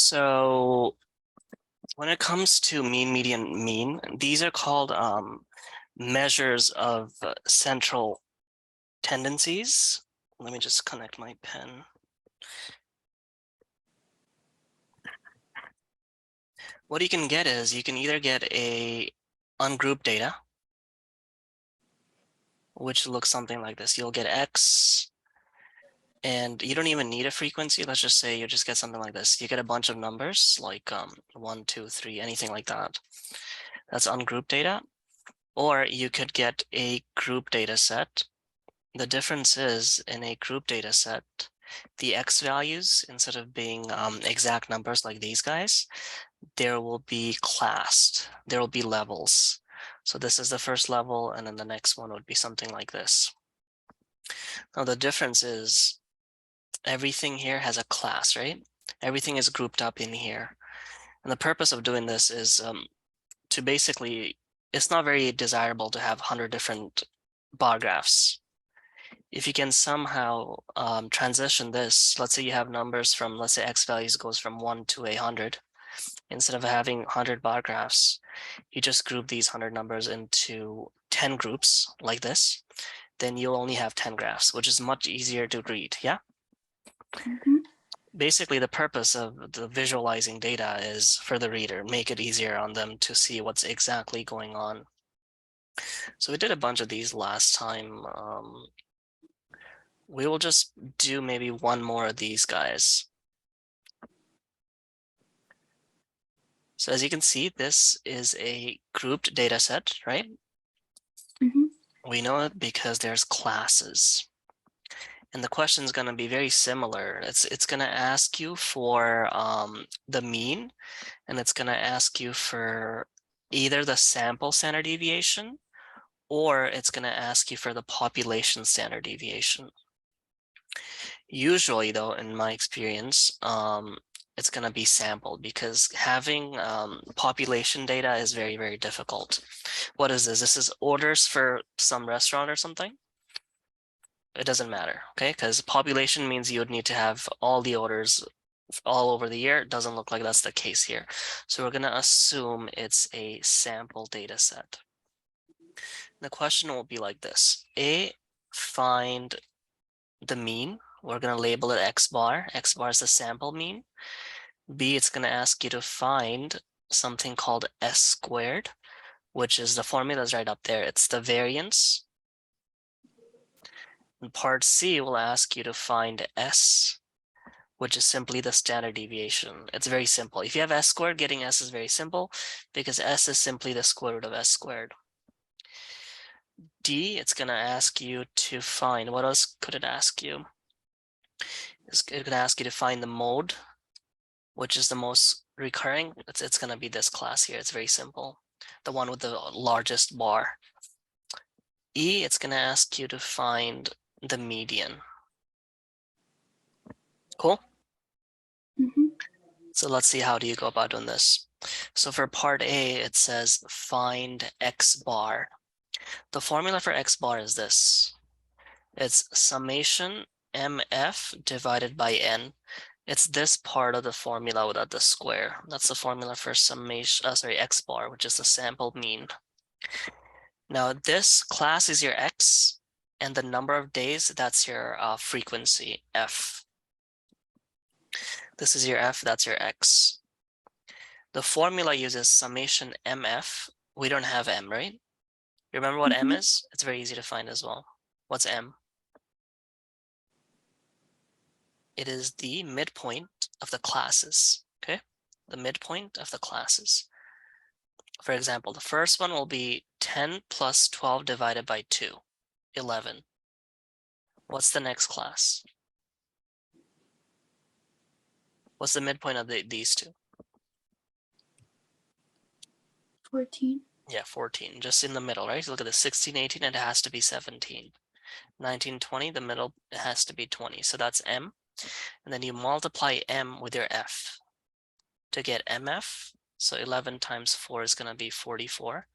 So when it comes to mean, median, mean, these are called measures of central tendencies. Let me just connect my pen. What you can get is you can either get a ungrouped data, which looks something like this. You'll get X, and you don't even need a frequency. Let's just say you just get something like this. You get a bunch of numbers like 1, 2, 3, anything like that. That's ungrouped data. Or you could get a group data set. The difference is in a group data set, the X values, instead of being exact numbers like these guys, there will be classed, there will be levels. So this is the first level, and then the next one would be something like this. Now the difference is everything here has a class, right? Everything is grouped up in here. And the purpose of doing this is to basically, it's not very desirable to have 100 different bar graphs. If you can somehow transition this, let's say you have numbers from, let's say X values goes from 1 to 100. Instead of having 100 bar graphs, you just group these 100 numbers into 10 groups like this. Then you'll only have 10 graphs, which is much easier to read, yeah? Basically, the purpose of the visualizing data is for the reader, make it easier on them to see what's exactly going on. So we did a bunch of these last time. We will just do maybe one more of these guys. So as you can see, this is a grouped data set, right? We know it because there's classes. And the question is going to be very similar. It's going to ask you for the mean, and it's going to ask you for either the sample standard deviation, or it's going to ask you for the population standard deviation. Usually, though, in my experience, it's going to be sampled because having population data is very, very difficult. What is this? This is orders for some restaurant or something? It doesn't matter, okay? Because population means you would need to have all the orders all over the year. It doesn't look like that's the case here. So we're going to assume it's a sample data set. The question will be like this. A, find the mean. We're going to label it X bar. X bar is the sample mean. B, it's going to ask you to find something called S squared, which is the formula is right up there. It's the variance. And part C will ask you to find S, which is simply the standard deviation. It's very simple. If you have S squared, getting S is very simple because S is simply the square root of S squared. D, it's going to ask you to find, what else could it ask you? It's going to ask you to find the mode, which is the most recurring. It's going to be this class here. It's very simple. The one with the largest bar. E, it's going to ask you to find the median. Cool? So let's see, how do you go about doing this? So for part A, it says find X bar. The formula for X bar is this. It's summation MF divided by N. It's this part of the formula without the square. That's the formula for summation, X bar, which is the sample mean. Now this class is your X, and the number of days, that's your frequency, F. This is your F, that's your X. The formula uses summation MF. We don't have M, right? Remember what M is? It's very easy to find as well. What's M? It is the midpoint of the classes, okay? The midpoint of the classes. For example, the first one will be 10 plus 12 divided by 2, 11. What's the next class? What's the midpoint of these two? 14. Yeah, 14, just in the middle, right? So look at this, 16, 18, it has to be 17. 19, 20, the middle, it has to be 20. So that's M. And then you multiply M with your F to get MF. So 11 times 4 is going to be 44.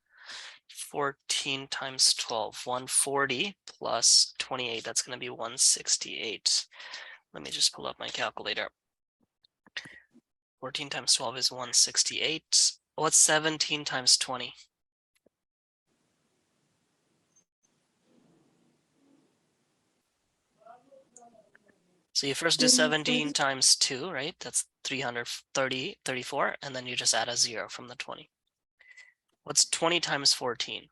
14 times 12, 140 plus 28, that's going to be 168. Let me just pull up my calculator. 14 times 12 is 168. What's 17 times 20? So you first do 17 times 2, right? That's 34, and then you just add a 0 from the 20. What's 20 times 14?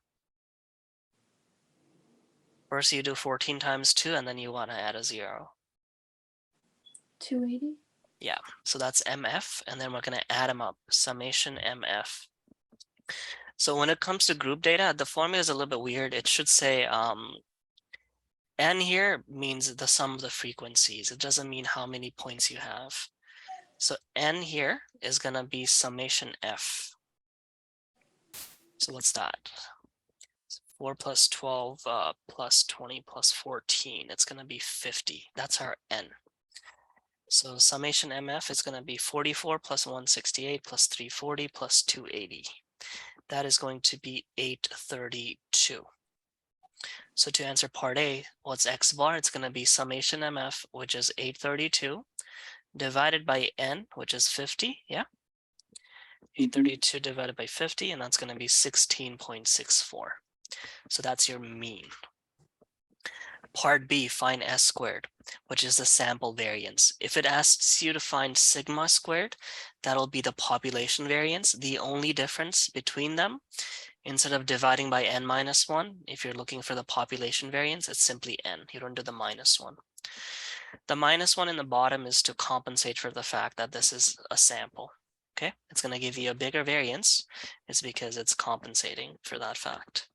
First you do 14 times 2, and then you want to add a 0. 280. Yeah, so that's MF, and then we're going to add them up. Summation MF. So when it comes to group data, the formula is a little bit weird. It should say N here means the sum of the frequencies. It doesn't mean how many points you have. So N here is going to be summation F. So what's that? 4 plus 12 plus 20 plus 14. It's going to be 50. That's our N. So summation MF is going to be 44 plus 168 plus 340 plus 280. That is going to be 832. So to answer part A, what's X bar? It's going to be summation MF, which is 832, divided by N, which is 50. Yeah. 832 divided by 50, and that's going to be 16.64. So that's your mean. Part B, find S squared, which is the sample variance. If it asks you to find sigma squared, that'll be the population variance. The only difference between them, instead of dividing by n minus 1, if you're looking for the population variance, it's simply n. You don't do the minus 1. The minus 1 in the bottom is to compensate for the fact that this is a sample. Okay, it's going to give you a bigger variance. It's because it's compensating for that fact.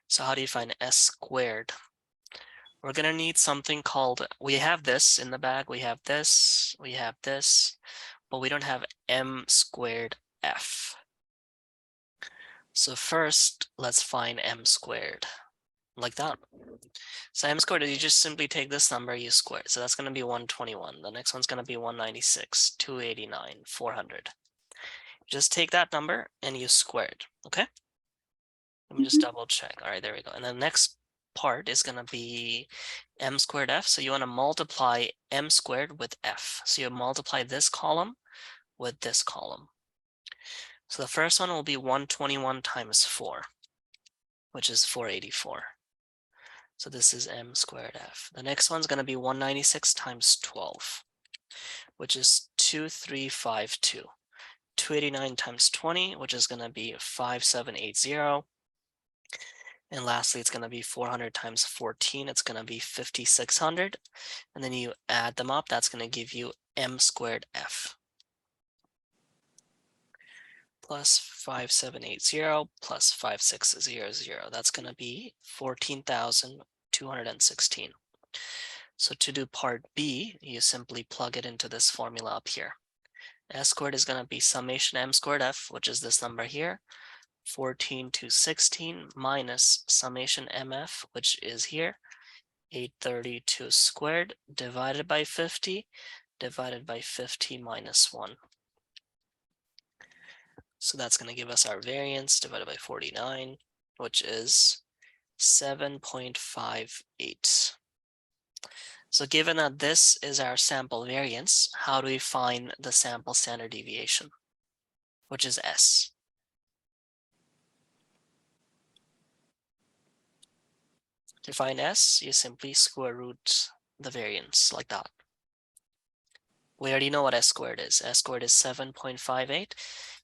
So how do you find S squared? We're going to need something called, we have this in the bag, we have this, but we don't have M squared F. So first, let's find M squared, like that. So M squared, you just simply take this number, you square it. So that's going to be 121. The next one's going to be 196, 289, 400. Just take that number and you square it, okay? Let me just double check. All right, there we go. And the next part is going to be M squared F. So you want to multiply M squared with F. So you multiply this column with this column. So the first one will be 121 times 4, which is 484. So this is M squared F. The next one's going to be 196 times 12, which is 2352. 289 times 20, which is going to be 5780. And lastly, it's going to be 400 times 14. It's going to be 5600. And then you add them up. That's going to give you M squared F. Plus 5780 plus 5600. That's going to be 14,216. So to do part B, you simply plug it into this formula up here. S squared is going to be summation M squared F, which is this number here, 14,216 minus summation MF, which is here, 832 squared divided by 50 minus 1. So that's going to give us our variance divided by 49, which is 7.58. So given that this is our sample variance, how do we find the sample standard deviation, which is S? To find S, you simply square root the variance like that. We already know what S squared is. S squared is 7.58.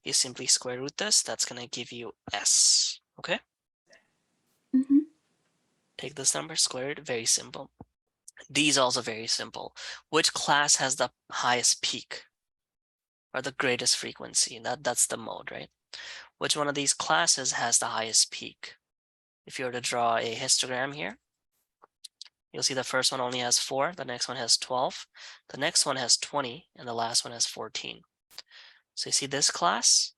You simply square root this. That's going to give you S. Okay? Take this number, square it. Very simple. D is also very simple. Which class has the highest peak or the greatest frequency? That's the mode, right? Which one of these classes has the highest peak? If you were to draw a histogram here, you'll see the first one only has 4, the next one has 12, the next one has 20, and the last one has 14. So you see this class,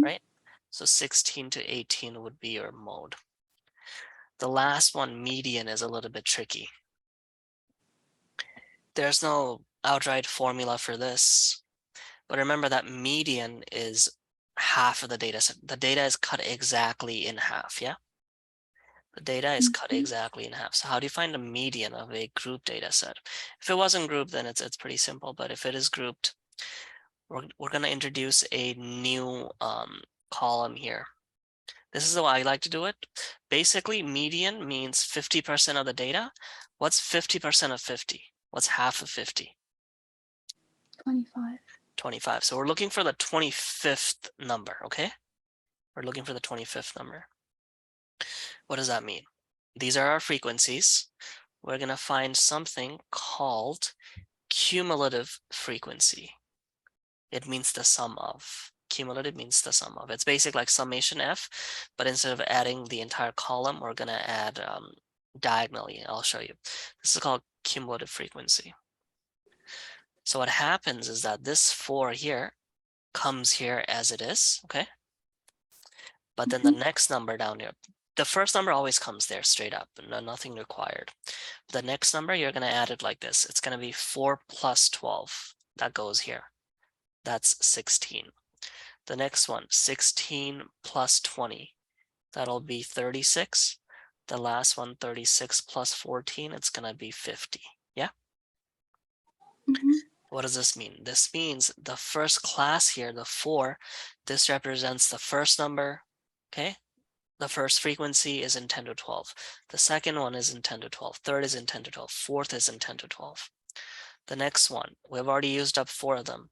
right? So 16 to 18 would be your mode. The last one, median, is a little bit tricky. There's no outright formula for this, but remember that median is half of the data set. The data is cut exactly in half, yeah? The data is cut exactly in half. So how do you find the median of a group data set? If it wasn't grouped, then it's pretty simple, but if it is grouped, we're going to introduce a new column here. This is the way I like to do it. Basically, median means 50% of the data. What's 50% of 50? What's half of 50? 25. 25. So we're looking for the 25th number, okay? We're looking for the 25th number. What does that mean? These are our frequencies. We're going to find something called cumulative frequency. It means the sum of. Cumulative means the sum of. It's basically like summation f, but instead of adding the entire column, we're going to add diagonally. I'll show you. This is called cumulative frequency. So what happens is that this 4 here comes here as it is, okay? But then the next number down here, the first number always comes there straight up, nothing required. The next number, you're going to add it like this. It's going to be 4 plus 12. That goes here. That's 16. The next one, 16 plus 20. That'll be 36. The last one, 36 plus 14. It's going to be 50. Yeah? What does this mean? This means the first class here, the 4, this represents the first number, okay? The first frequency is in 10 to 12. The second one is in 10 to 12. Third is in 10 to 12. Fourth is in 10 to 12. The next one, we've already used up 4 of them.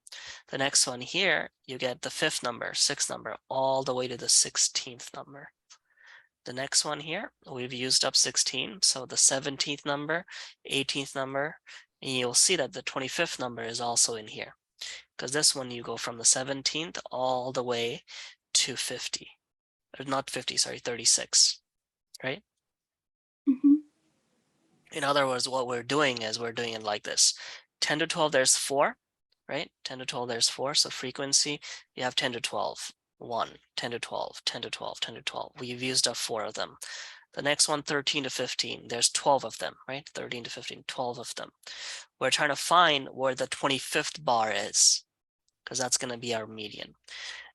The next one here, you get the 5th number, 6th number, all the way to the 16th number. The next one here, we've used up 16. So the 17th number, 18th number, and you'll see that the 25th number is also in here. Because this one, you go from the 17th all the way to 50. Or not 50, sorry, 36, right? In other words, what we're doing is we're doing it like this. 10 to 12, there's 4, right? 10 to 12, there's 4. So frequency, you have 10 to 12, 1, 10 to 12, 10 to 12, 10 to 12. We've used up 4 of them. The next one, 13 to 15, there's 12 of them, right? 13 to 15, 12 of them. We're trying to find where the 25th bar is, because that's going to be our median.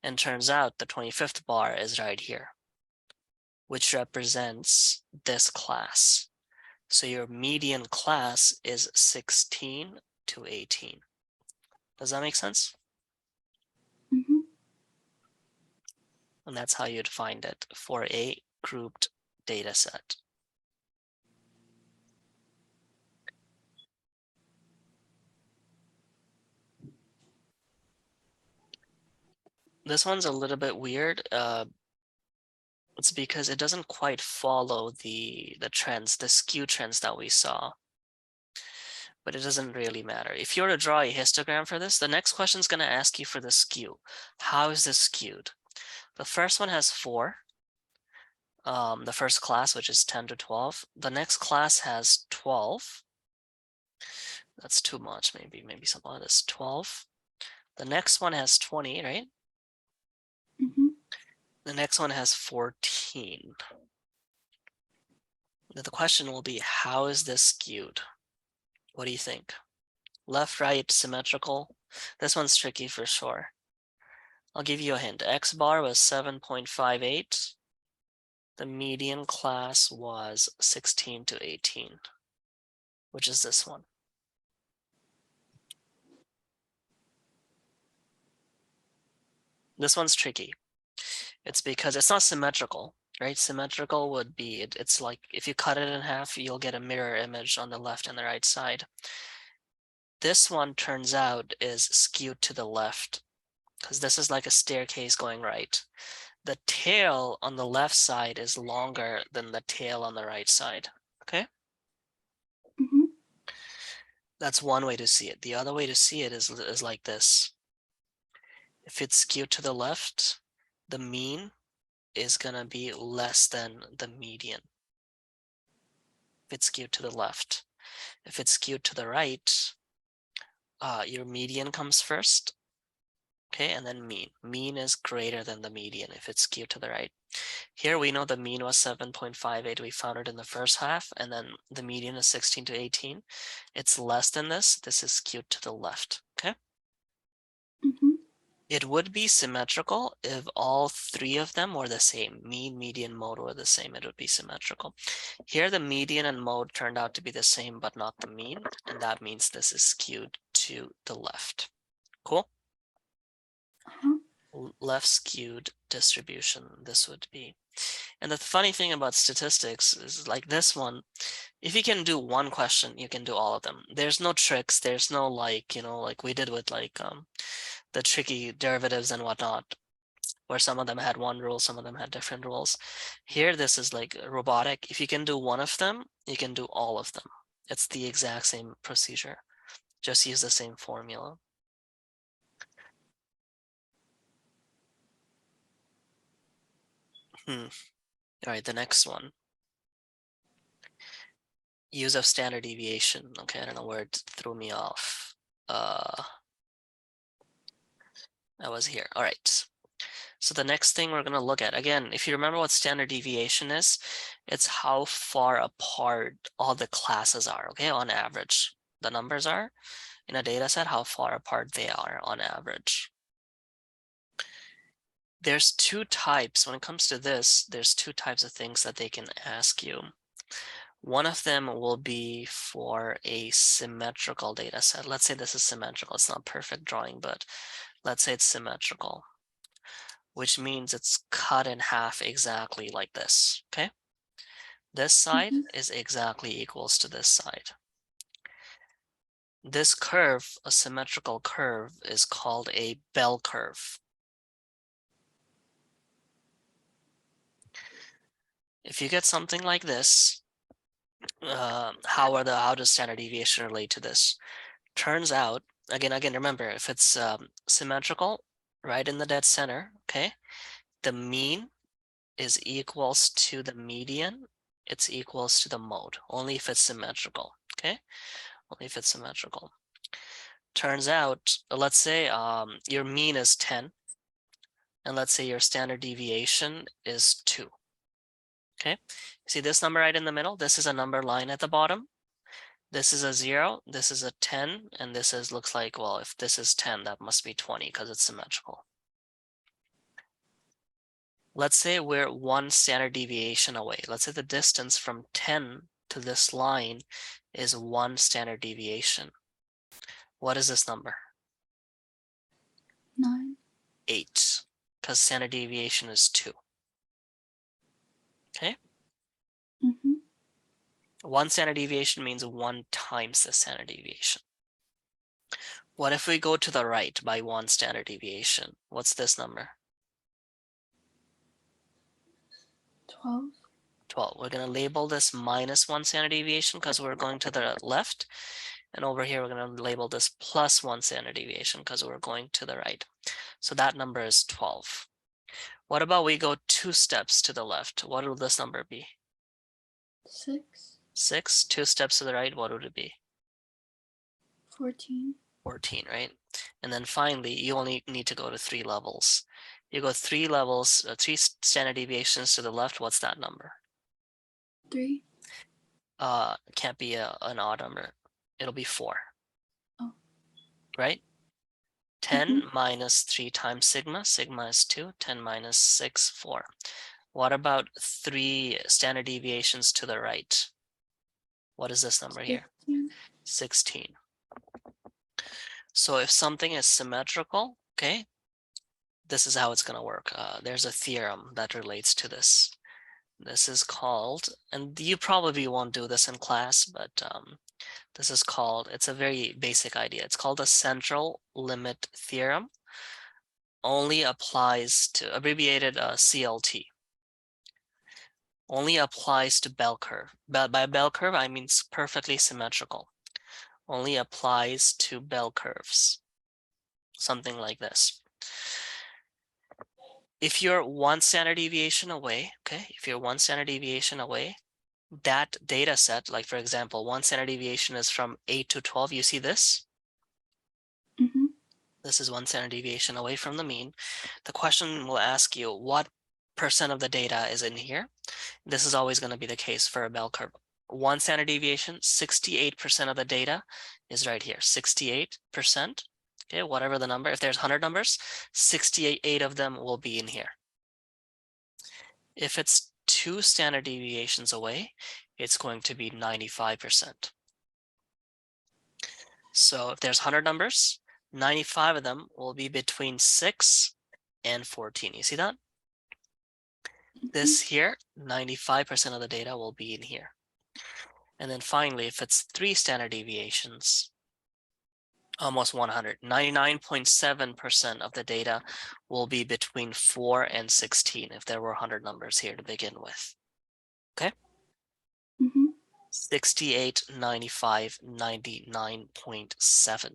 And turns out the 25th bar is right here, which represents this class. So your median class is 16 to 18. Does that make sense? And that's how you'd find it for a grouped data set. This one's a little bit weird. It's because it doesn't quite follow the trends, the skew trends that we saw. But it doesn't really matter. If you were to draw a histogram for this, the next question is going to ask you for the skew. How is this skewed? The first one has 4. The first class, which is 10 to 12. The next class has 12. That's too much, maybe something like this, 12. The next one has 20, right? The next one has 14. The question will be, how is this skewed? What do you think? Left, right, symmetrical? This one's tricky for sure. I'll give you a hint. X bar was 7.58. The median class was 16 to 18, which is this one. This one's tricky. It's because it's not symmetrical, right? Symmetrical would be, it's like if you cut it in half, you'll get a mirror image on the left and the right side. This one turns out is skewed to the left because this is like a staircase going right. The tail on the left side is longer than the tail on the right side, okay? That's one way to see it. The other way to see it is like this. If it's skewed to the left, the mean is gonna be less than the median. If it's skewed to the left. If it's skewed to the right, your median comes first, okay, and then mean. Mean is greater than the median if it's skewed to the right. Here we know the mean was 7.58. We found it in the first half, and then the median is 16 to 18. It's less than this. This is skewed to the left, okay? It would be symmetrical if all 3 of them were the same. Mean, median, mode were the same. It would be symmetrical. Here, the median and mode turned out to be the same, but not the mean. And that means this is skewed to the left. Cool? Left skewed distribution, this would be. And the funny thing about statistics is like this one, if you can do one question, you can do all of them. There's no tricks, there's no like, like we did with like the tricky derivatives and whatnot, where some of them had one rule, some of them had different rules. Here, this is like robotic. If you can do one of them, you can do all of them. It's the exact same procedure. Just use the same formula. All right, the next one. Use of standard deviation. Okay, I don't know where it threw me off. I was here. All right. So the next thing we're going to look at, again, if you remember what standard deviation is, it's how far apart all the classes are, okay, on average. The numbers are in a data set, how far apart they are on average. There's two types, when it comes to this, there's two types of things that they can ask you. One of them will be for a symmetrical data set. Let's say this is symmetrical. It's not perfect drawing, but let's say it's symmetrical, which means it's cut in half exactly like this, okay? This side is exactly equals to this side. This curve, a symmetrical curve, is called a bell curve. If you get something like this, how does standard deviation relate to this? Turns out, again, remember, if it's symmetrical, right in the dead center, okay, the mean is equals to the median, it's equals to the mode, only if it's symmetrical, okay? Only if it's symmetrical. Turns out, let's say your mean is 10, and let's say your standard deviation is 2. Okay, see this number right in the middle? This is a number line at the bottom. This is a 0, this is a 10, and this is looks like, well, if this is 10, that must be 20 because it's symmetrical. Let's say we're 1 standard deviation away. Let's say the distance from 10 to this line is 1 standard deviation. What is this number? 9. 8, because standard deviation is 2. Okay? 1 standard deviation means 1 times the standard deviation. What if we go to the right by 1 standard deviation? What's this number? 12. 12. We're going to label this minus 1 standard deviation because we're going to the left. And over here, we're going to label this plus 1 standard deviation because we're going to the right. So that number is 12. What about we go 2 steps to the left? What will this number be? 6. 6. 2 steps to the right, what would it be? 14. 14, right? And then finally, you only need to go to 3 levels. You go 3 levels, 3 standard deviations to the left, what's that number? 3. Can't be an odd number. It'll be 4. Oh. Right? 10 minus 3 times sigma. Sigma is 2. 10 minus 6, 4. What about 3 standard deviations to the right? What is this number here? 16. So if something is symmetrical, okay, this is how it's going to work. There's a theorem that relates to this. This is called, and you probably won't do this in class, but this is called, it's a very basic idea. It's called the central limit theorem. Only applies to, abbreviated CLT. Only applies to bell curve. By bell curve, I mean perfectly symmetrical. Only applies to bell curves. Something like this. If you're 1 standard deviation away, okay, if you're 1 standard deviation away, that data set, like for example, 1 standard deviation is from 8 to 12. You see this? This is 1 standard deviation away from the mean. The question will ask you what % of the data is in here. This is always going to be the case for a bell curve. 1 standard deviation, 68% of the data is right here. 68%. Okay, whatever the number. If there's 100 numbers, 68 of them will be in here. If it's 2 standard deviations away, it's going to be 95%. So if there's 100 numbers, 95 of them will be between 6 and 14. You see that? This here, 95% of the data will be in here. And then finally, if it's 3 standard deviations, almost 100, 99.7% of the data will be between 4 and 16 if there were 100 numbers here to begin with. Okay? 68, 95, 99.7.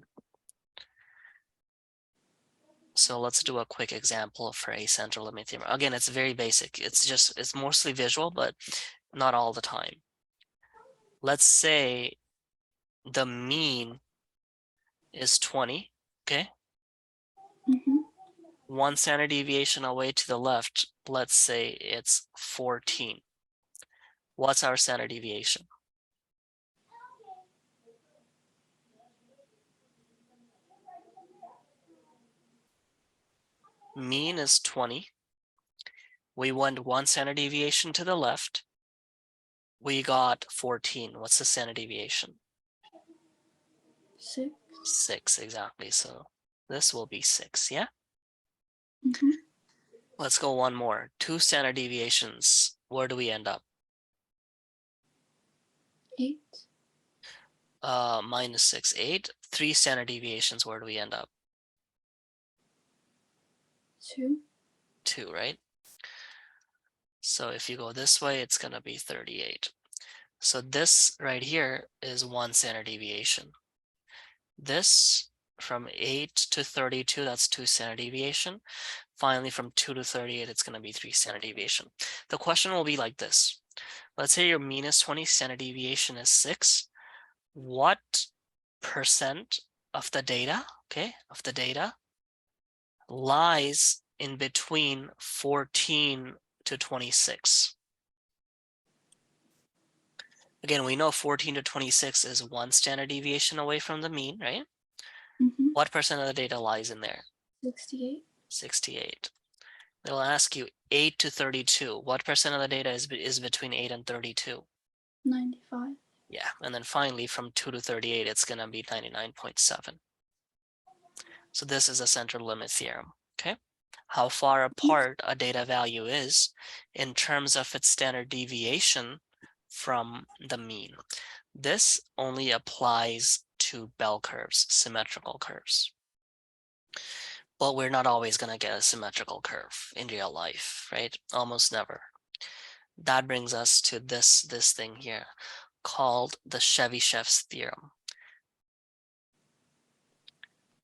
So let's do a quick example for a central limit theorem. Again, it's very basic. It's mostly visual, but not all the time. Let's say the mean is 20, okay? 1 standard deviation away to the left, let's say it's 14. What's our standard deviation? Mean is 20. We went 1 standard deviation to the left. We got 14. What's the standard deviation? 6. 6, exactly. So this will be 6, yeah? Let's go one more. 2 standard deviations. Where do we end up? 8. Minus 6, 8. 3 standard deviations. Where do we end up? 2. 2, right? So if you go this way, it's going to be 38. So this right here is 1 standard deviation. This from 8 to 32, that's 2 standard deviation. Finally, from 2 to 38, it's going to be 3 standard deviation. The question will be like this. Let's say your mean is 20, standard deviation is 6. What percent of the data, lies in between 14 to 26? Again, we know 14 to 26 is 1 standard deviation away from the mean, right? What percent of the data lies in there? 68. 68. They'll ask you 8 to 32. What percent of the data is between 8 and 32? 95. Yeah, and then finally from 2 to 38, it's going to be 99.7. So this is a central limit theorem, okay? How far apart a data value is in terms of its standard deviation from the mean. This only applies to bell curves, symmetrical curves. But we're not always going to get a symmetrical curve in real life, right? Almost never. That brings us to this thing here called the Chevyshev's theorem.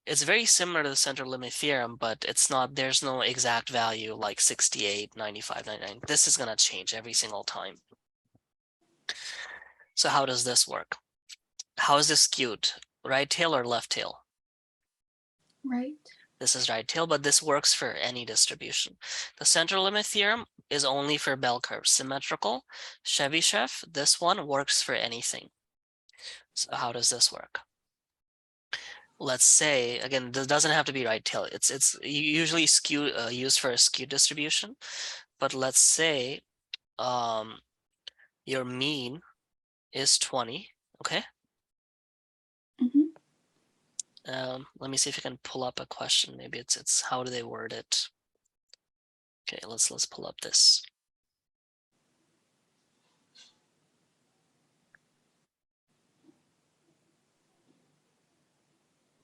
It's very similar to the central limit theorem, but there's no exact value like 68, 95, 99. This is going to change every single time. So how does this work? How is this skewed? Right tail or left tail? Right. This is right tail, but this works for any distribution. The central limit theorem is only for bell curves. Symmetrical, Chevyshev, this one works for anything. So how does this work? Let's say, again, this doesn't have to be right tail. It's usually used for a skewed distribution. But let's say your mean is 20, okay? Let me see if I can pull up a question. Maybe it's how do they word it? Okay, let's pull up this.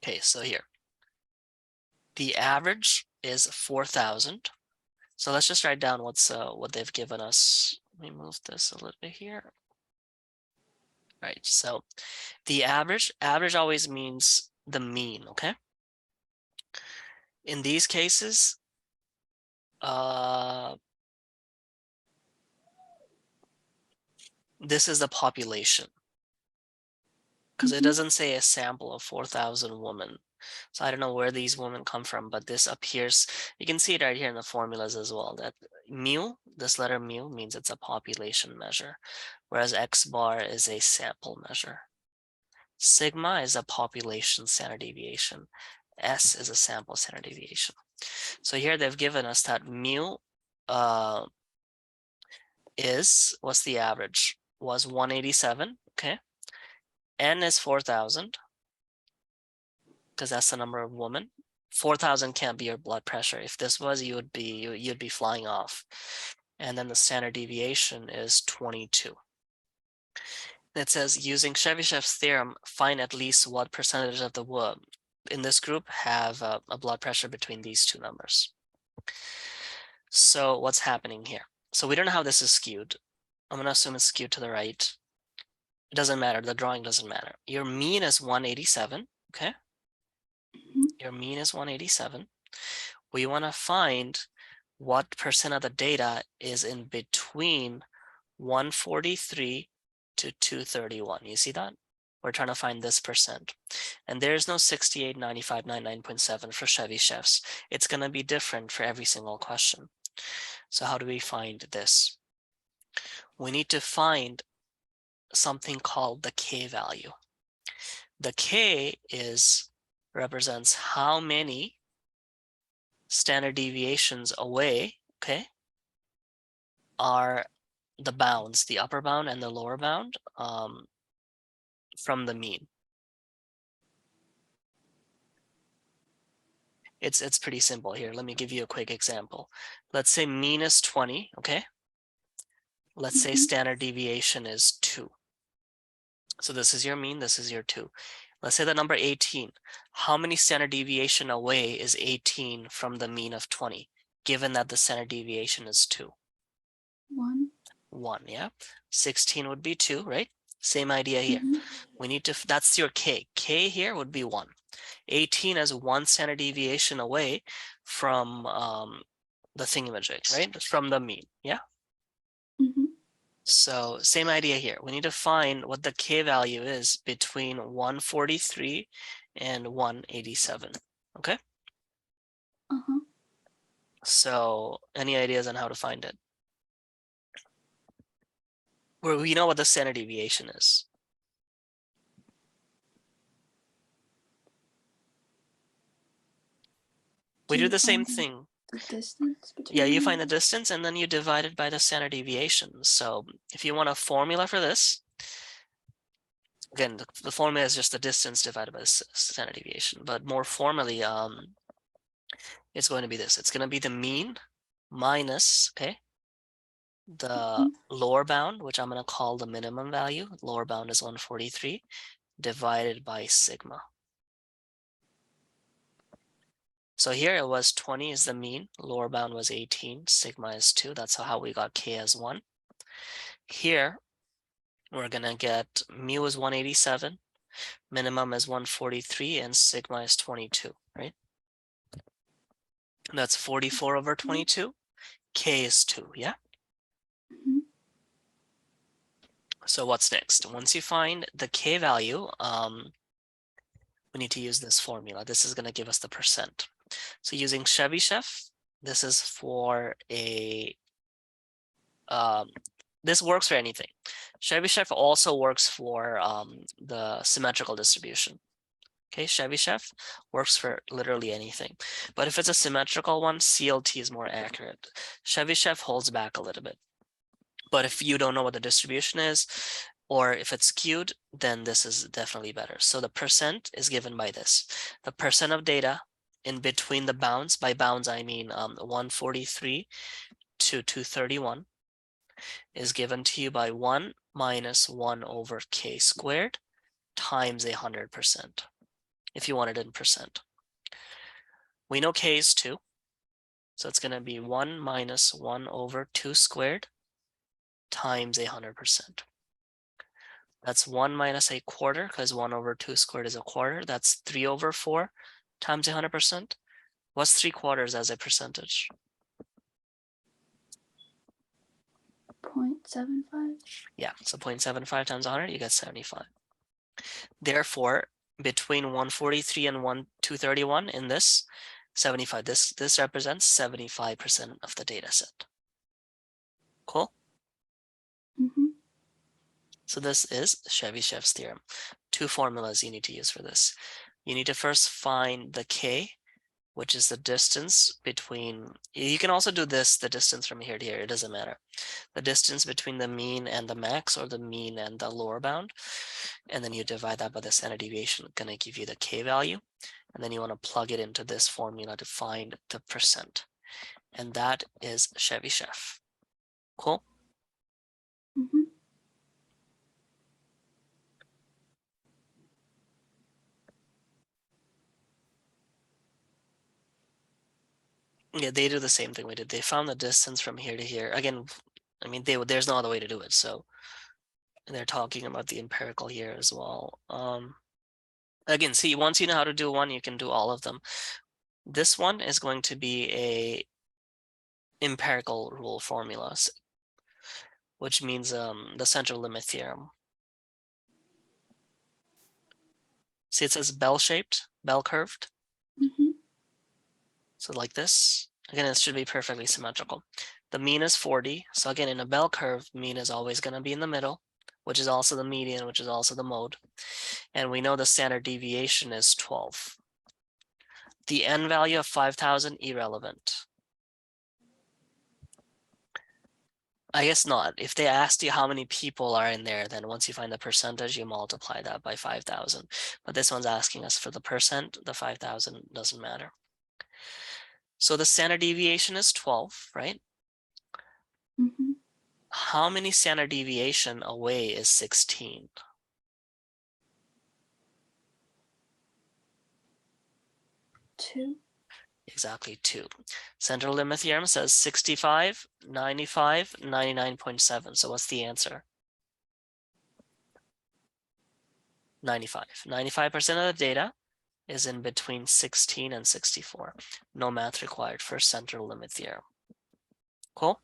Okay, so here. The average is 4,000. So let's just write down what they've given us. Let me move this a little bit here. Right, so the average always means the mean, okay? In these cases, this is the population, because it doesn't say a sample of 4,000 women. So I don't know where these women come from, but this appears, you can see it right here in the formulas as well, that mu, this letter mu means it's a population measure, whereas X bar is a sample measure. Sigma is a population standard deviation. S is a sample standard deviation. So here they've given us that mu what's the average? Was 187, okay? N is 4,000. because that's the number of women. 4,000 can't be your blood pressure. If this was, you'd be flying off. And then the standard deviation is 22. It says, using Chevyshev's theorem, find at least what percentage of the women in this group have a blood pressure between these two numbers. So what's happening here? So we don't know how this is skewed. I'm going to assume it's skewed to the right. It doesn't matter. The drawing doesn't matter. Your mean is 187. Okay. Your mean is 187. We want to find what percent of the data is in between 143 to 231. You see that? We're trying to find this percent. And there's no 68, 95, 99.7 for Chevyshevs. It's going to be different for every single question. So how do we find this? We need to find something called the K value. The K represents how many standard deviations away, okay, are the bounds, the upper bound and the lower bound from the mean. It's pretty simple here. Let me give you a quick example. Let's say mean is 20, okay? Let's say standard deviation is 2. So this is your mean, this is your 2. Let's say the number 18. How many standard deviation away is 18 from the mean of 20, given that the standard deviation is 2? 1. 1, yeah. 16 would be 2, right? Same idea here. We need to, that's your K. K here would be 1. 18 is 1 standard deviation away from the thingamajig, right? From the mean, yeah? So same idea here. We need to find what the K value is between 143 and 187, okay? So any ideas on how to find it? Well, we know what the standard deviation is. We do the same thing. The distance between Yeah, you find the distance and then you divide it by the standard deviation. So if you want a formula for this, again, the formula is just the distance divided by the standard deviation, but more formally, it's going to be this. It's going to be the mean minus, okay, the lower bound, which I'm going to call the minimum value. Lower bound is 143 divided by sigma. So here it was 20 is the mean, lower bound was 18, sigma is 2. That's how we got K as 1. Here, we're going to get mu is 187, minimum is 143, and sigma is 22, right? And that's 44 over 22. K is 2, yeah? So what's next? Once you find the K value, we need to use this formula. This is going to give us the percent. So using Chevyshev, this is for a, this works for anything. Chevyshev also works for the symmetrical distribution. Okay, Chevyshev works for literally anything. But if it's a symmetrical one, CLT is more accurate. Chevyshev holds back a little bit. But if you don't know what the distribution is, or if it's skewed, then this is definitely better. So the percent is given by this. The percent of data in between the bounds, by bounds I mean 143 to 231, is given to you by 1 minus 1 over K squared times 100%, if you want it in percent. We know K is 2, so it's going to be 1 minus 1 over 2 squared times 100%. That's 1 minus a quarter, because 1 over 2 squared is a quarter. That's 3 over 4 times 100%. What's 3/4 as a percentage? 0.75. Yeah, so 0.75 times 100, you get 75. Therefore, between 143 and 231 in this 75, this represents 75% of the data set. Cool? So this is Chevyshev's theorem. 2 formulas you need to use for this. You need to first find the K, which is the distance between, you can also do this, the distance from here to here, it doesn't matter. The distance between the mean and the max, or the mean and the lower bound. And then you divide that by the standard deviation, gonna give you the K value. and then you want to plug it into this formula to find the percent. And that is Chevyshev. Cool? Mm-hmm. Yeah, they do the same thing we did. They found the distance from here to here. Again, I mean, there's no other way to do it. So they're talking about the empirical here as well. Again, see, once you know how to do one, you can do all of them. This one is going to be a empirical rule formulas, which means the central limit theorem. See, it says bell-shaped, bell-curved. Mm-hmm. So like this. Again, it should be perfectly symmetrical. The mean is 40. So again, in a bell curve, mean is always going to be in the middle, which is also the median, which is also the mode. And we know the standard deviation is 12. The n value of 5,000, irrelevant. I guess not. If they asked you how many people are in there, then once you find the percentage, you multiply that by 5,000. But this one's asking us for the percent. The 5,000 doesn't matter. So the standard deviation is 12, right? Mm-hmm. How many standard deviation away is 16? 2. Exactly 2. Central limit theorem says 65, 95, 99.7. So what's the answer? 95. 95% of the data is in between 16 and 64. No math required for central limit theorem. Cool?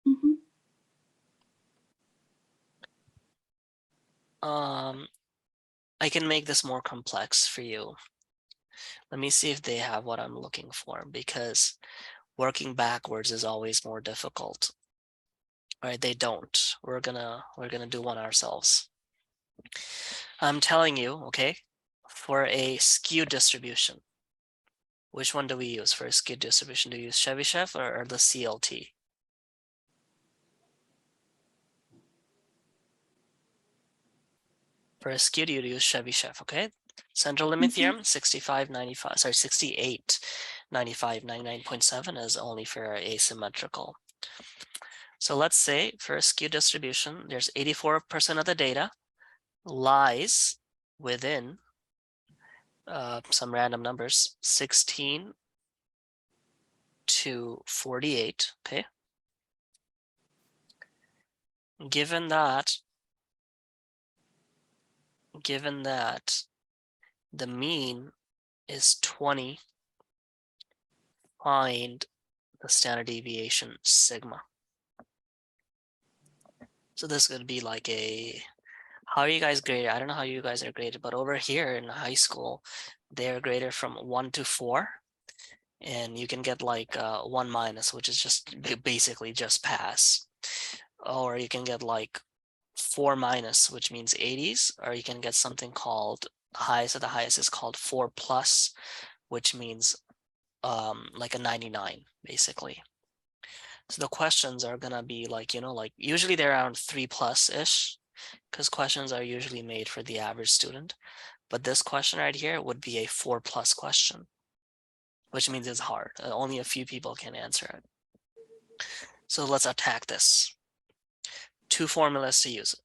Mm-hmm. I can make this more complex for you. Let me see if they have what I'm looking for, because working backwards is always more difficult. All right, they don't. We're gonna do one ourselves. I'm telling you, okay, for a skew distribution, which one do we use for a skew distribution? Do you use Chevyshev or the CLT? For a skewed, you use Chevyshev, okay? Central limit theorem, 65, 95, sorry, 68, 95, 99.7 is only for asymmetrical. So let's say for a skew distribution, there's 84% of the data lies within some random numbers, 16 to 48, okay? Given that the mean is 20, find the standard deviation sigma. So this could be like a, how are you guys graded? I don't know how you guys are graded, but over here in high school, they're graded from 1 to 4. And you can get like 1 minus, which is just basically just pass. Or you can get like 4 minus, which means 80s, or you can get something called highest of the highest is called 4 plus, which means like a 99 basically. So the questions are gonna be like, like usually they're around 3 plus ish, because questions are usually made for the average student. But this question right here would be a 4 plus question, which means it's hard. Only a few people can answer it. So let's attack this. 2 formulas to use.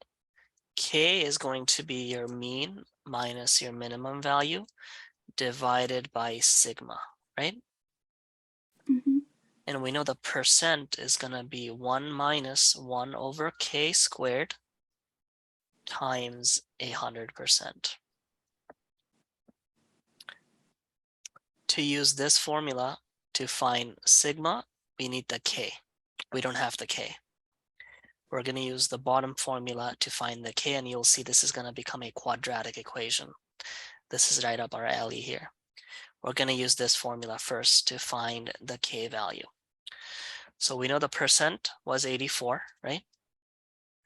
K is going to be your mean minus your minimum value divided by sigma, right? Mm-hmm. And we know the percent is going to be 1 minus 1 over k squared times 100%. To use this formula to find sigma, we need the k. We don't have the k. We're going to use the bottom formula to find the k, and you'll see this is going to become a quadratic equation. This is right up our alley here. We're going to use this formula first to find the k value. So we know the percent was 84, right?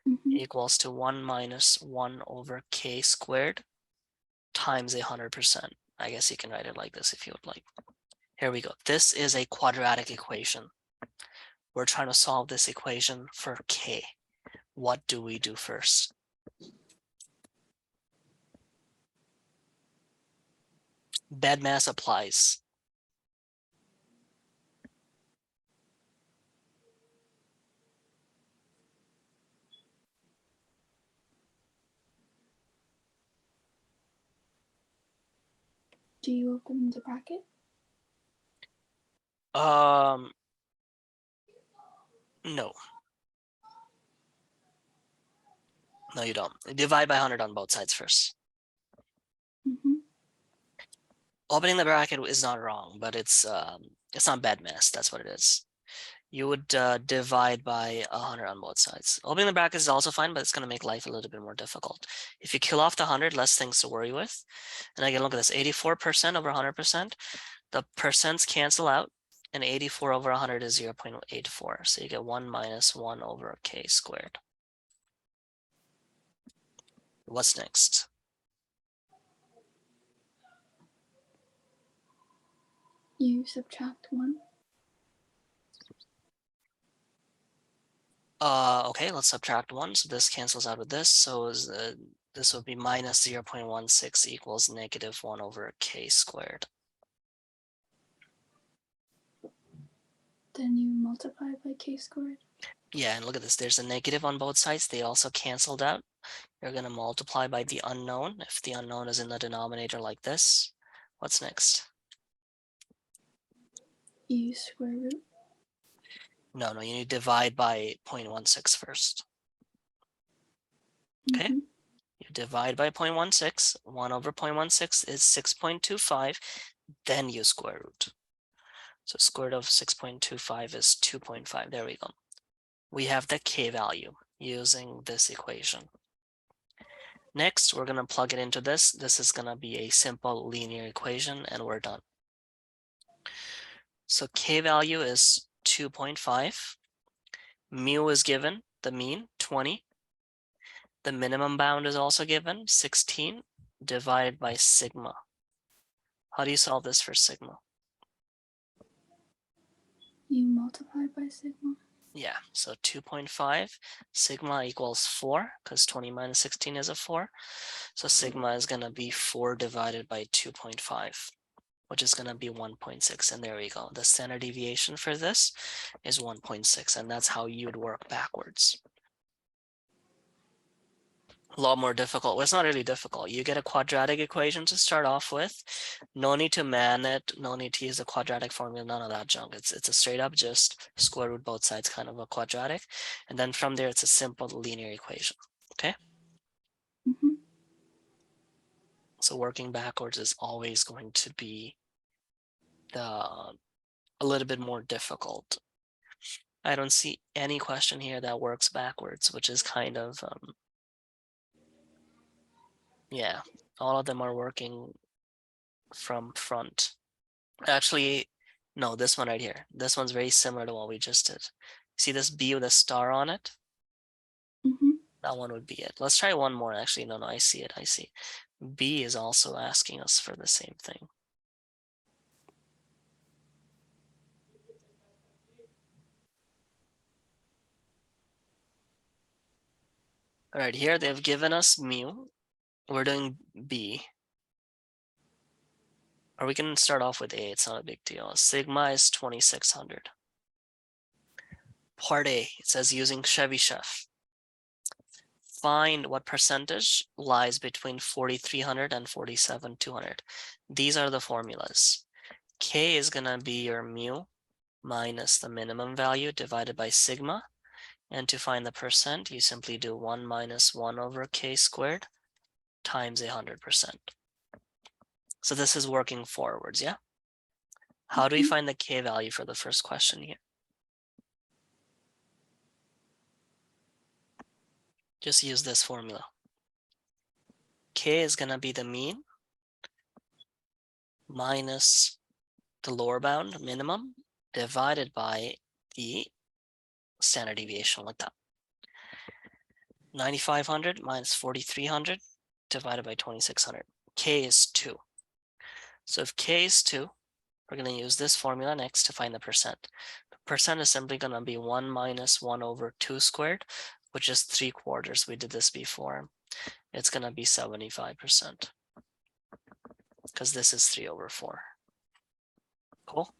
Mm-hmm. Equals to 1 minus 1 over k squared times 100%. I guess you can write it like this if you would like. Here we go. This is a quadratic equation. We're trying to solve this equation for k. What do we do first? Bad mass applies. Do you open the bracket? No. No, you don't. Divide by 100 on both sides first. Mm-hmm. Opening the bracket is not wrong, but it's not bad math. That's what it is. You would divide by 100 on both sides. Opening the bracket is also fine, but it's going to make life a little bit more difficult. If you kill off the 100, less things to worry with. And again, look at this, 84% over 100%. The percents cancel out, and 84 over 100 is 0.84. So you get 1 minus 1 over k squared. What's next? You subtract 1. Okay, let's subtract 1. So this cancels out with this. So this would be minus 0.16 equals negative 1 over k squared. Then you multiply by k squared. Yeah, and look at this. There's a negative on both sides. They also canceled out. You're going to multiply by the unknown. If the unknown is in the denominator like this, what's next? You square root. No, you need to divide by 0.16 first. Okay, Mm-hmm. you divide by 0.16. 1 over 0.16 is 6.25. Then you square root. So square root of 6.25 is 2.5. There we go. We have the k value using this equation. Next, we're going to plug it into this. This is going to be a simple linear equation, and we're done. So k value is 2.5. Mu is given, the mean, 20. The minimum bound is also given, 16, divided by sigma. How do you solve this for sigma? You multiply by sigma. Yeah, so 2.5, sigma equals 4, because 20 minus 16 is a 4. So sigma is going to be 4 divided by 2.5, which is going to be 1.6. And there we go. The standard deviation for this is 1.6, and that's how you would work backwards. A lot more difficult. Well, it's not really difficult. You get a quadratic equation to start off with. No need to man it. No need to use a quadratic formula. None of that junk. It's a straight up just square root both sides kind of a quadratic. And then from there, it's a simple linear equation. Okay. Mm-hmm. So working backwards is always going to be a little bit more difficult. I don't see any question here that works backwards, which is kind of, yeah, all of them are working from front. Actually, no, this one right here. This one's very similar to what we just did. See this B with a star on it? Mm-hmm. That one would be it. Let's try one more. Actually, no, I see it. I see. B is also asking us for the same thing. All right, here they've given us mu. We're doing B. Or we can start off with A. It's not a big deal. Sigma is 2600. Part A, it says using Chevyshev. Find what percentage lies between 4,300 and 47,200. These are the formulas. K is going to be your mu minus the minimum value divided by sigma. And to find the percent, you simply do 1 minus 1 over k squared times 100%. So this is working forwards, yeah? How do we find the k value for the first question here? Just use this formula. K is going to be the mean minus the lower bound minimum divided by the standard deviation like that. 9,500 minus 4,300 divided by 2,600. K is 2. So if K is 2, we're going to use this formula next to find the percent. The percent is simply going to be 1 minus 1 over 2 squared, which is 3/4. We did this before. It's going to be 75%. because this is 3/4. Cool.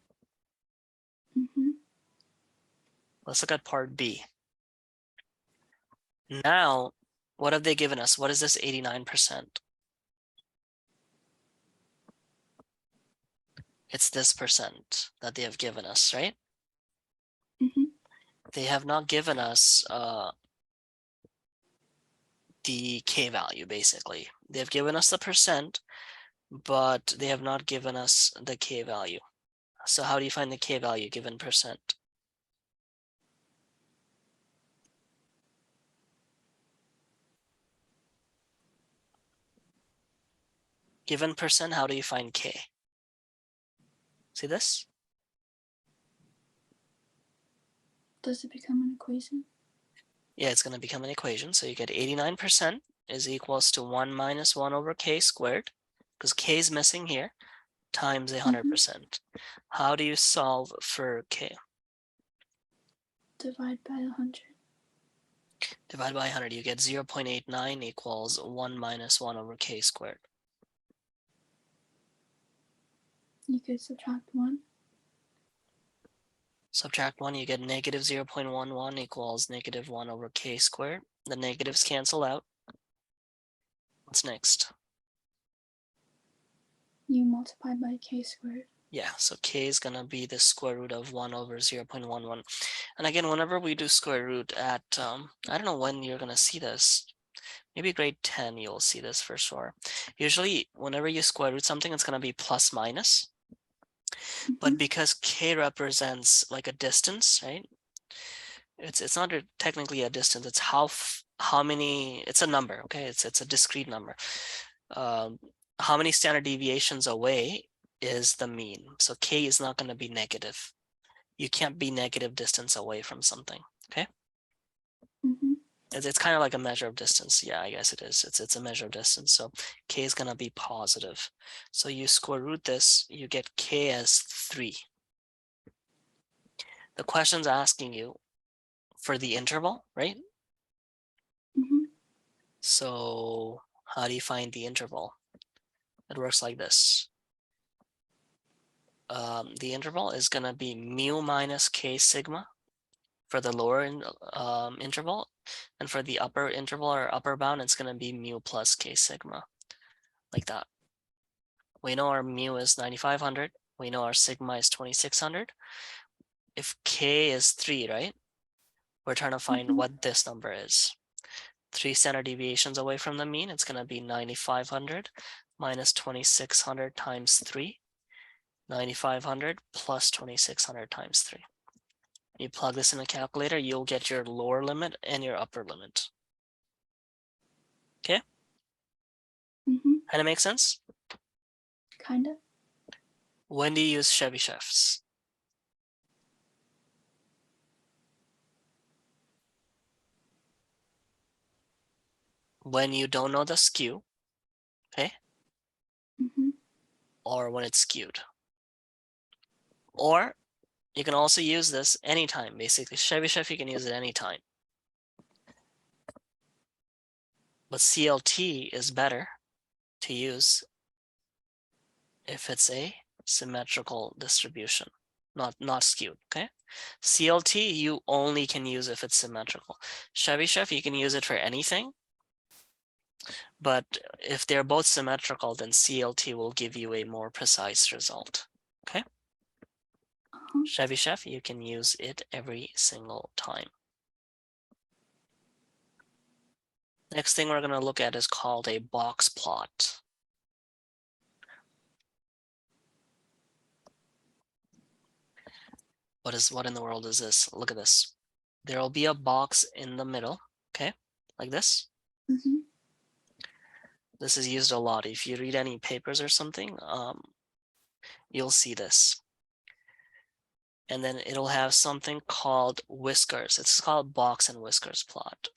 Let's look at part B. Now, what have they given us? What is this 89%? It's this percent that they have given us, right? They have not given us the K value, basically. They've given us the percent, but they have not given us the K value. So how do you find the K value given percent? Given percent, how do you find K? See this? Does it become an equation? Yeah, it's going to become an equation. So you get 89% is equals to 1 minus 1 over K squared, because K is missing here, times 100%. How do you solve for K? Divide by 100. Divide by 100, you get 0.89 equals 1 minus 1 over K squared. You could subtract 1. Subtract 1, you get negative 0.11 equals negative 1 over K squared. The negatives cancel out. What's next? You multiply by K squared. Yeah, so K is going to be the square root of 1 over 0.11. And again, whenever we do square root at, I don't know when you're going to see this. Maybe grade 10, you'll see this for sure. Usually, whenever you square root something, it's going to be plus minus. But because K represents like a distance, right? It's not technically a distance. It's how many. It's a number. Okay, it's a discrete number. How many standard deviations away is the mean? So K is not going to be negative. You can't be negative distance away from something. Okay. It's kind of like a measure of distance. Yeah, I guess it is. It's a measure of distance. So K is going to be positive. So you square root this, you get K as 3. The question's asking you for the interval, right? So how do you find the interval? It works like this. The interval is going to be mu minus K sigma for the lower interval. And for the upper interval or upper bound, it's going to be mu plus K sigma, like that. We know our mu is 9,500. We know our sigma is 2,600. If K is 3, right? We're trying to find what this number is. 3 standard deviations away from the mean, it's going to be 9,500 minus 2,600 times 3. 9,500 plus 2,600 times 3. You plug this in a calculator, you'll get your lower limit and your upper limit. Okay? Kind of makes sense? Kind of. When do you use Chevyshevs? When you don't know the skew, okay? Or when it's skewed. Or you can also use this anytime, basically. Chevyshev, you can use it anytime. But CLT is better to use if it's a symmetrical distribution, not skewed, okay? CLT, you only can use if it's symmetrical. Chevyshev, you can use it for anything. But if they're both symmetrical, then CLT will give you a more precise result, okay? Chevyshev, you can use it every single time. Next thing we're going to look at is called a box plot. What in the world is this? Look at this. There will be a box in the middle, okay? Like this. This is used a lot. If you read any papers or something, you'll see this. And then it'll have something called whiskers. It's called box and whiskers plot.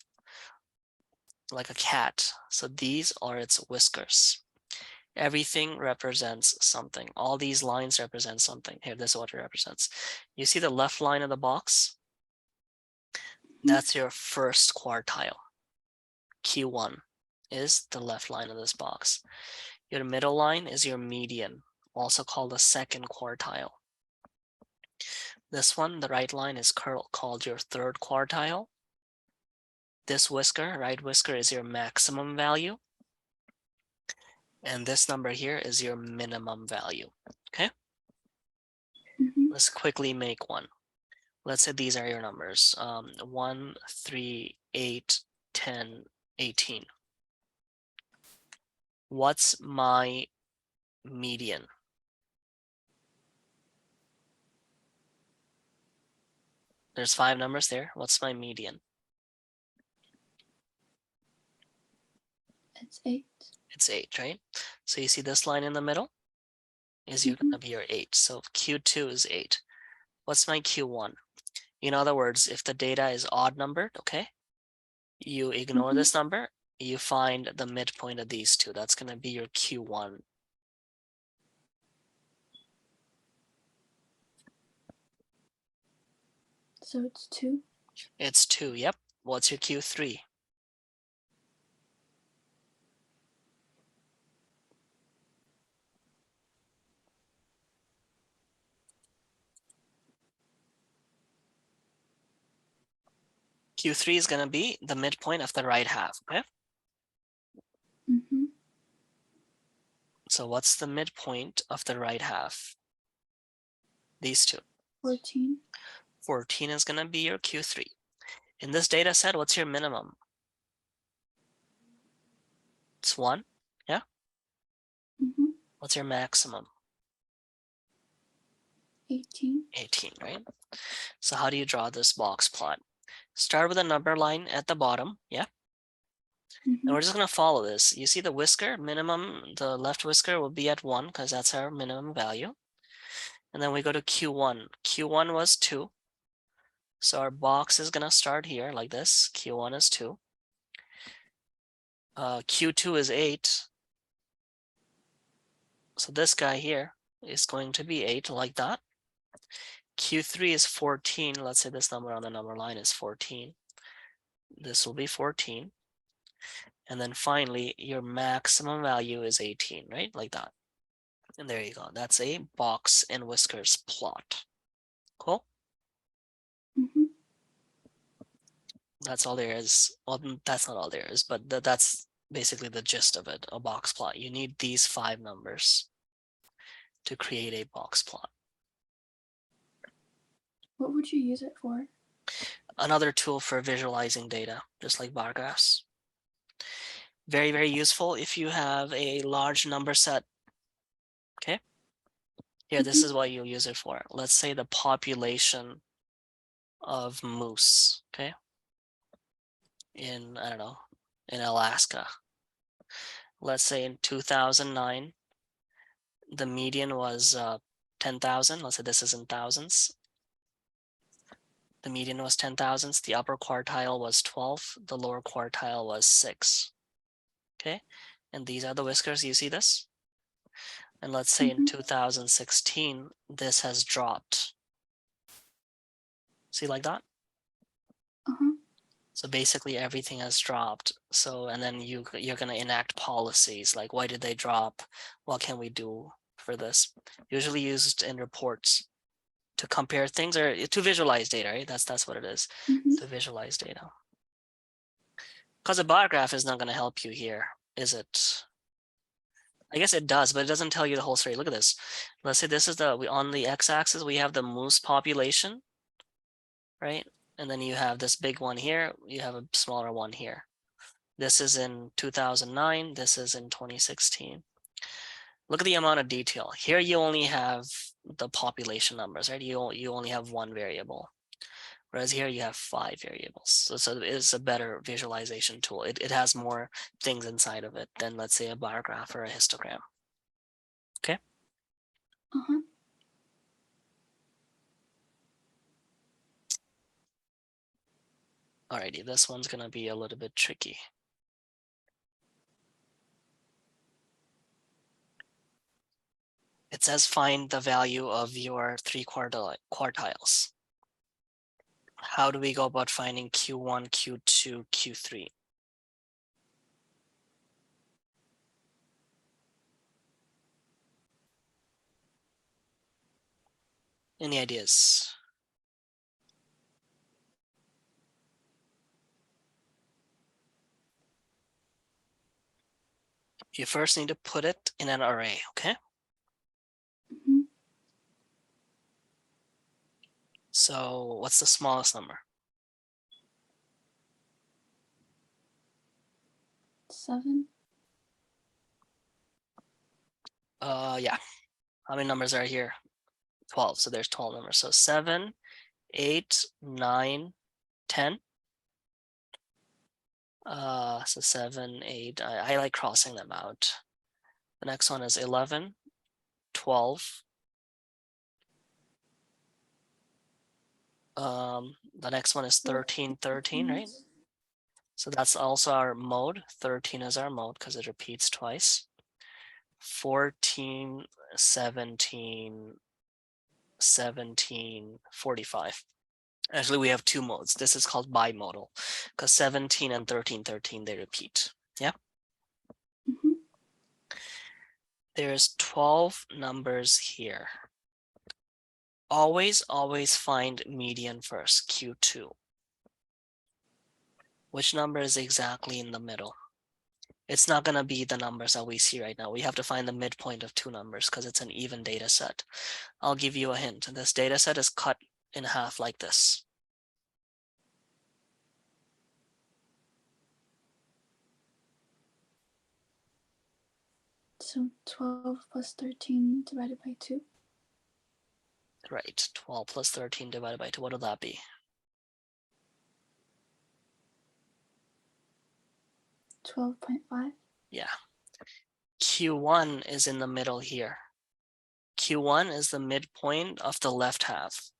Like a cat. So these are its whiskers. Everything represents something. All these lines represent something. Here, this is what it represents. You see the left line of the box? That's your first quartile. Q1 is the left line of this box. Your middle line is your median, also called the second quartile. This one, the right line, is called your third quartile. This whisker, right whisker, is your maximum value. And this number here is your minimum value, okay? Let's quickly make one. Let's say these are your numbers, 1, 3, 8, 10, 18. What's my median? There's 5 numbers there. What's my median? It's 8. It's 8, right? So you see this line in the middle is you're gonna be your 8. So Q2 is 8. What's my Q1? In other words, if the data is odd numbered, okay, you ignore this number, you find the midpoint of these two. That's gonna be your Q1. So it's 2. It's 2, yep. What's your Q3? Q3 is gonna be the midpoint of the right half, okay? So what's the midpoint of the right half? These two. 14. 14 is gonna be your Q3. In this data set, what's your minimum? It's 1, yeah? What's your maximum? 18. 18, right? So how do you draw this box plot? Start with a number line at the bottom, yeah? And we're just gonna follow this. You see the whisker, minimum, the left whisker will be at 1 because that's our minimum value. And then we go to Q1. Q1 was 2. So our box is gonna start here like this. Q1 is 2. Q2 is 8. So this guy here is going to be 8 like that. Q3 is 14. Let's say this number on the number line is 14. This will be 14. And then finally, your maximum value is 18, right? Like that. And there you go. That's a box and whiskers plot. Cool? That's all there is. Well, that's not all there is, but that's basically the gist of it, a box plot. You need these 5 numbers to create a box plot. What would you use it for? Another tool for visualizing data, just like bar graphs. Very, very useful if you have a large number set. Okay. Here, this is what you'll use it for. Let's say the population of moose, okay? In, I don't know, in Alaska. Let's say in 2009, the median was 10,000. Let's say this is in thousands. The median was 10,000. The upper quartile was 12. The lower quartile was 6. Okay. And these are the whiskers. You see this? And let's say in 2016, this has dropped. See like that? So basically everything has dropped. So, and then you're going to enact policies like, why did they drop? What can we do for this? Usually used in reports to compare things or to visualize data, right? That's what it is, to visualize data. Because a bar graph is not going to help you here, is it? I guess it does, but it doesn't tell you the whole story. Look at this. Let's say this is on the x-axis, we have the moose population, right? And then you have this big one here. You have a smaller one here. This is in 2009. This is in 2016. Look at the amount of detail. Here you only have the population numbers, right? You only have one variable. Whereas here you have 5 variables. So it is a better visualization tool. It has more things inside of it than, let's say, a bar graph or a histogram. Okay? Alrighty, this one's gonna be a little bit tricky. It says find the value of your 3 quartiles. How do we go about finding Q1, Q2, Q3? Any ideas? You first need to put it in an array, okay? Mm-hmm. So what's the smallest number? 7. Yeah. How many numbers are here? 12. So there's 12 numbers. So 7, 8, 9, 10. So 7, 8. I like crossing them out. The next one is 11, 12. The next one is 13, 13, right? So that's also our mode. 13 is our mode because it repeats twice. 14, 17, 17, 45. Actually, we have two modes. This is called bimodal because 17 and 13, 13, they repeat. Yeah. Mm-hmm. There's 12 numbers here. Always find median first, Q2. Which number is exactly in the middle? It's not going to be the numbers that we see right now. We have to find the midpoint of two numbers because it's an even data set. I'll give you a hint. This data set is cut in half like this. So 12 plus 13 divided by 2. Right, 12 plus 13 divided by 2. What will that be? 12.5. Yeah. Q1 is in the middle here. Q1 is the midpoint of the left half.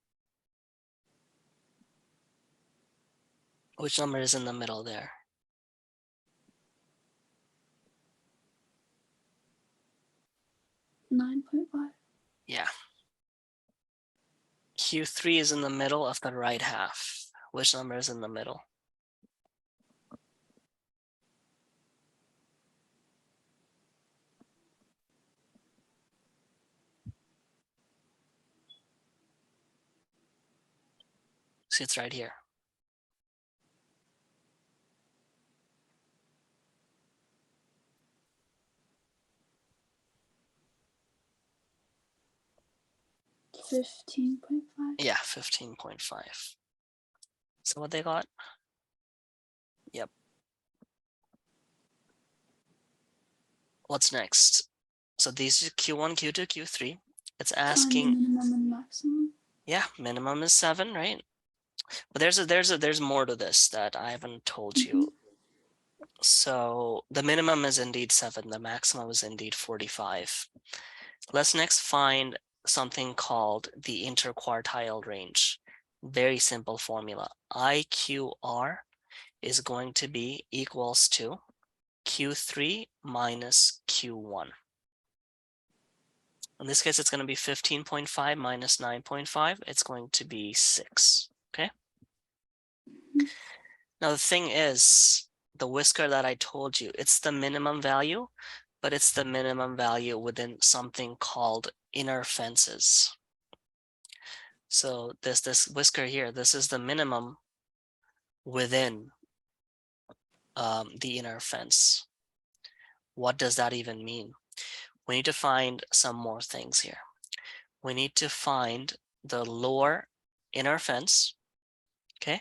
Which number is in the middle there? 9.5. Yeah. Q3 is in the middle of the right half. Which number is in the middle? See, it's right here. $15.5. Yeah, 15.5. So what they got? Yep. What's next? So these are Q1, Q2, Q3. It's Find the asking, minimum and maximum. yeah, minimum is 7, right? But there's more to this that I haven't told Mm-hmm. you. So the minimum is indeed 7, the maximum is indeed 45. Let's next find something called the interquartile range. Very simple formula. IQR is going to be equals to Q3 minus Q1. In this case, it's going to be 15.5 minus 9.5. It's going to be 6, okay? Mm-hmm. Now the thing is, the whisker that I told you, it's the minimum value, but it's the minimum value within something called inner fences. So this whisker here, this is the minimum within the inner fence. What does that even mean? We need to find some more things here. We need to find the lower inner fence, okay?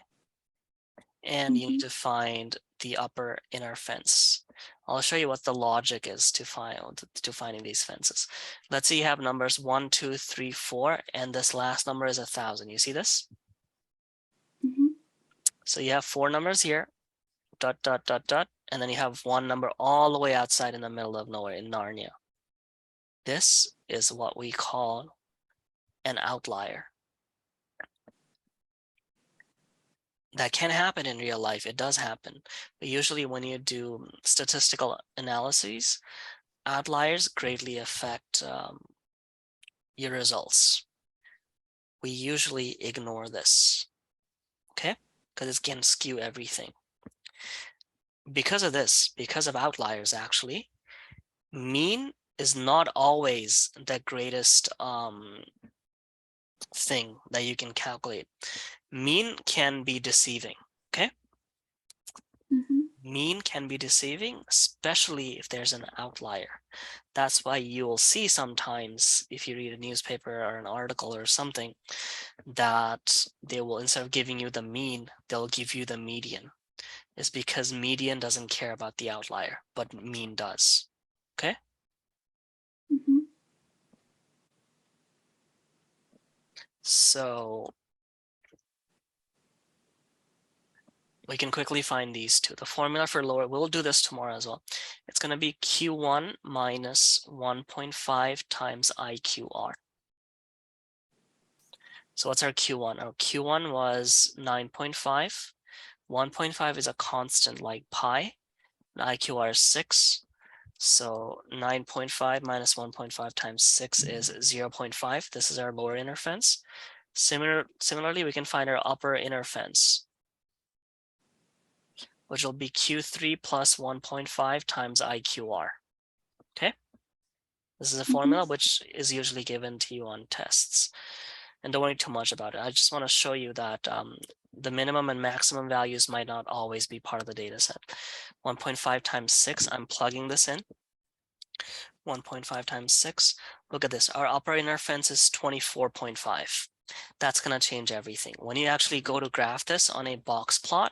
And you need to find the upper inner fence. I'll show you what the logic is to finding these fences. Let's say you have numbers 1, 2, 3, 4, and this last number is 1,000. You see this? Mm-hmm. So you have 4 numbers here, dot, dot, dot, dot, and then you have one number all the way outside in the middle of nowhere in Narnia. This is what we call an outlier. That can happen in real life. It does happen. But usually when you do statistical analyses, outliers greatly affect your results. We usually ignore this, okay? Because it can skew everything. Because of this, because of outliers actually, mean is not always the greatest thing that you can calculate. Mean can be deceiving, okay? Mean can be deceiving, especially if there's an outlier. That's why you will see sometimes, if you read a newspaper or an article or something, that they will, instead of giving you the mean, they'll give you the median. It's because median doesn't care about the outlier, but mean does, okay? So we can quickly find these two. The formula for lower, we'll do this tomorrow as well. It's going to be Q1 minus 1.5 times IQR. So what's our Q1? Our Q1 was 9.5. 1.5 is a constant like pi. And IQR is 6. So 9.5 minus 1.5 times 6 is 0.5. This is our lower inner fence. Similarly, we can find our upper inner fence, which will be Q3 plus 1.5 times IQR. Okay? This is a formula which is usually given to you on tests. And don't worry too much about it. I just want to show you that the minimum and maximum values might not always be part of the data set. 1.5 times 6, I'm plugging this in. 1.5 times 6. Look at this. Our upper inner fence is 24.5. That's going to change everything. When you actually go to graph this on a box plot,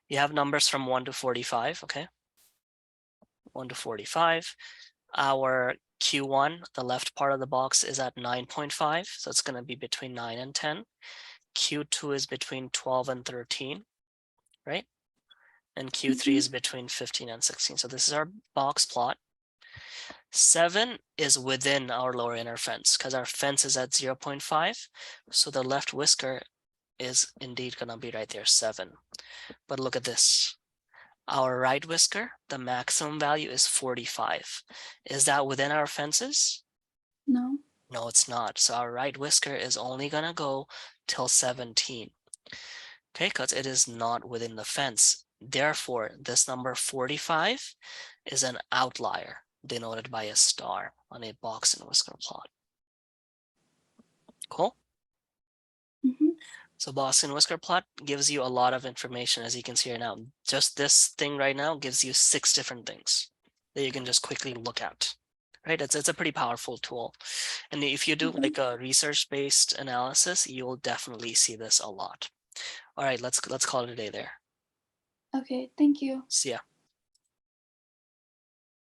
you have numbers from 1 to 45, okay? 1 to 45. Our Q1, the left part of the box, is at 9.5, so it's going to be between 9 and 10. Q2 is between 12 and 13, right? And Q3 is between 15 and 16. So this is our box plot. 7 is within our lower inner fence because our fence is at 0.5. So the left whisker is indeed going to be right there, 7. But look at this. Our right whisker, the maximum value is 45. Is that within our fences? No. No, it's not. So our right whisker is only going to go till 17. Okay, because it is not within the fence. Therefore, this number 45 is an outlier denoted by a star on a box and whisker plot. Cool? So box and whisker plot gives you a lot of information, as you can see here now. Just this thing right now gives you 6 different things that you can just quickly look at. Right? It's a pretty powerful tool. And if you do like a research-based analysis, you'll definitely see this a lot. All right, let's call it a day there. Okay, thank you. See ya.